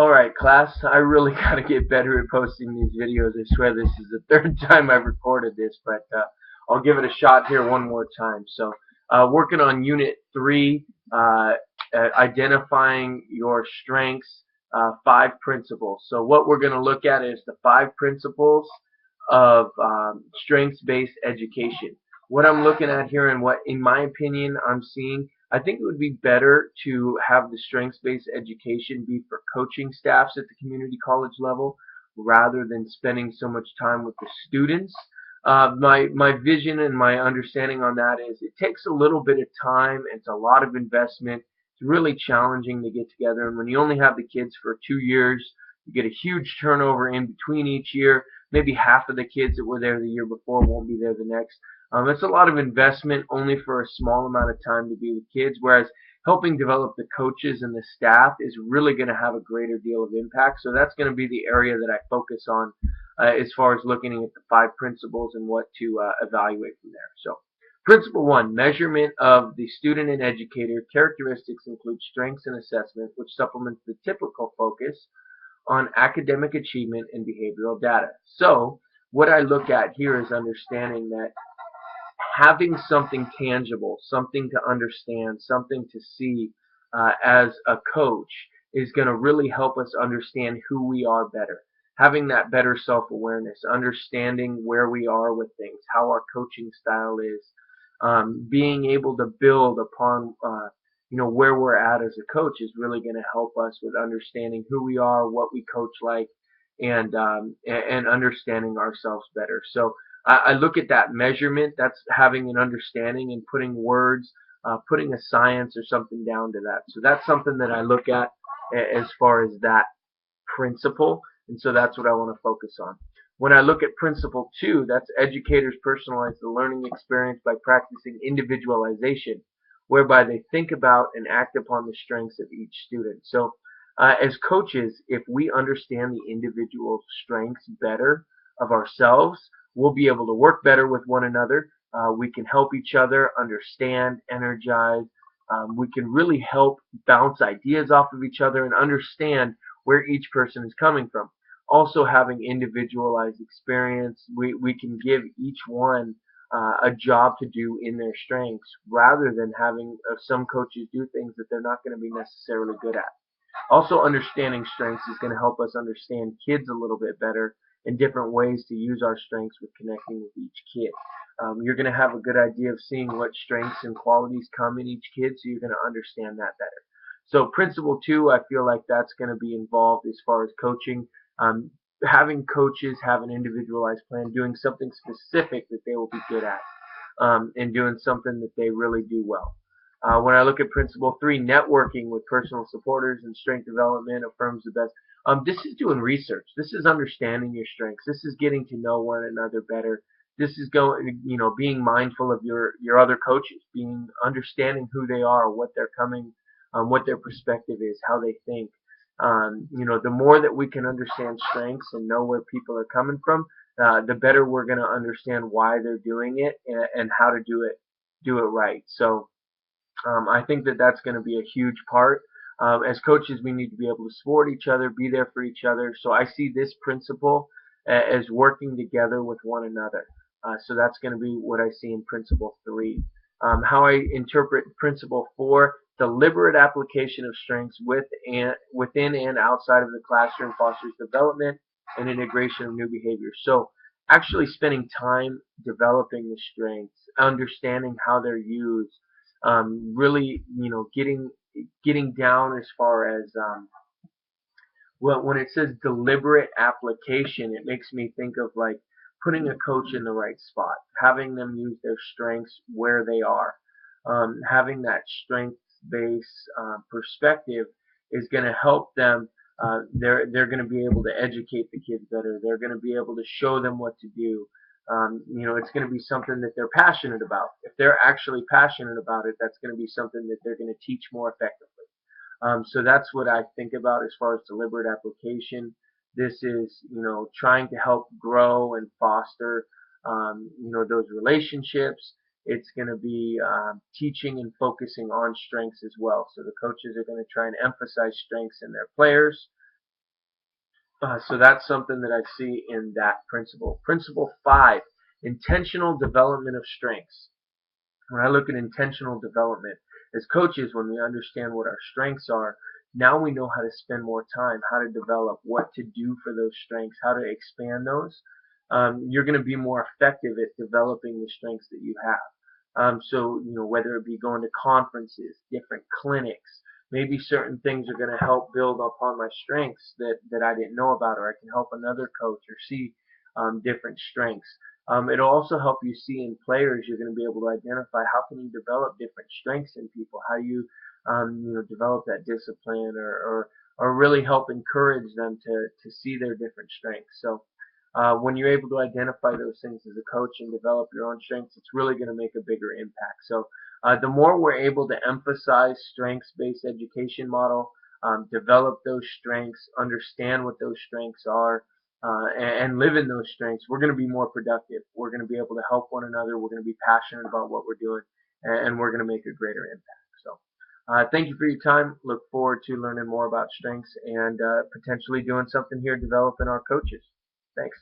Alright, class, I really gotta get better at posting these videos. I swear this is the third time I've recorded this, but I'll give it a shot here one more time. So, working on Unit 3, identifying your strengths, 5 principles. So what we're going to look at is the 5 principles of strengths-based education. What I'm looking at here and what, in my opinion, I'm seeing, I think it would be better to have the strengths-based education be for coaching staffs at the community college level rather than spending so much time with the students. My vision and my understanding on that is it takes a little bit of time. It's a lot of investment. It's really challenging to get together. And when you only have the kids for 2 years, you get a huge turnover in between each year. Maybe half of the kids that were there the year before won't be there the next. It's a lot of investment only for a small amount of time to be with kids, whereas helping develop the coaches and the staff is really going to have a greater deal of impact. So that's going to be the area that I focus on as far as looking at the 5 principles and what to evaluate from there. So, Principle 1, measurement of the student and educator characteristics include strengths and assessment, which supplements the typical focus on academic achievement and behavioral data. So, what I look at here is understanding that having something tangible, something to understand, something to see as a coach is going to really help us understand who we are better. Having that better self-awareness, understanding where we are with things, how our coaching style is, being able to build upon where we're at as a coach is really going to help us with understanding who we are, what we coach like, and understanding ourselves better. So I look at that measurement. That's having an understanding and putting words, putting a science or something down to that. So that's something that I look at as far as that principle, and so that's what I want to focus on. When I look at principle 2, that's educators personalize the learning experience by practicing individualization, whereby they think about and act upon the strengths of each student. So as coaches, if we understand the individual strengths better of ourselves, we'll be able to work better with one another. We can help each other understand, energize. We can really help bounce ideas off of each other and understand where each person is coming from. Also, having individualized experience, we can give each one a job to do in their strengths rather than having some coaches do things that they're not going to be necessarily good at. Also, understanding strengths is going to help us understand kids a little bit better and different ways to use our strengths with connecting with each kid. You're going to have a good idea of seeing what strengths and qualities come in each kid, so you're going to understand that better. So principle 2, I feel like that's going to be involved as far as coaching. Having coaches have an individualized plan, doing something specific that they will be good at, and doing something that they really do well. When I look at principle 3, networking with personal supporters and strength development affirms the best. This is doing research. This is understanding your strengths. This is getting to know one another better. This is being mindful of your other coaches, being understanding who they are, what they're coming, what their perspective is, how they think. The more that we can understand strengths and know where people are coming from, the better we're going to understand why they're doing it and how to do it right. So I think that that's going to be a huge part. As coaches, we need to be able to support each other, be there for each other. So I see this principle as working together with one another. So that's going to be what I see in principle 3. How I interpret principle 4, deliberate application of strengths within and outside of the classroom fosters development and integration of new behaviors. So actually spending time developing the strengths, understanding how they're used, really, getting down as far as well, when it says deliberate application, it makes me think of like putting a coach in the right spot, having them use their strengths where they are, having that strengths-based perspective is going to help them. They're going to be able to educate the kids better. They're going to be able to show them what to do. It's going to be something that they're passionate about. If they're actually passionate about it, that's going to be something that they're going to teach more effectively. So that's what I think about as far as deliberate application. This is, trying to help grow and foster, those relationships. It's going to be teaching and focusing on strengths as well. So the coaches are going to try and emphasize strengths in their players, So that's something that I see in that principle. Principle 5, intentional development of strengths. When I look at intentional development, as coaches, when we understand what our strengths are, now we know how to spend more time, how to develop, what to do for those strengths, how to expand those. You're going to be more effective at developing the strengths that you have. So, whether it be going to conferences, different clinics, maybe certain things are going to help build upon my strengths that I didn't know about, or I can help another coach or see different strengths. It'll also help you see in players. You're going to be able to identify how can you develop different strengths in people, how you develop that discipline, or really help encourage them to see their different strengths. So when you're able to identify those things as a coach and develop your own strengths, it's really going to make a bigger impact. So the more we're able to emphasize strengths-based education model, develop those strengths, understand what those strengths are, and live in those strengths, we're going to be more productive. We're going to be able to help one another. We're going to be passionate about what we're doing, and we're going to make a greater impact. So, thank you for your time. Look forward to learning more about strengths and potentially doing something here, developing our coaches. Thanks.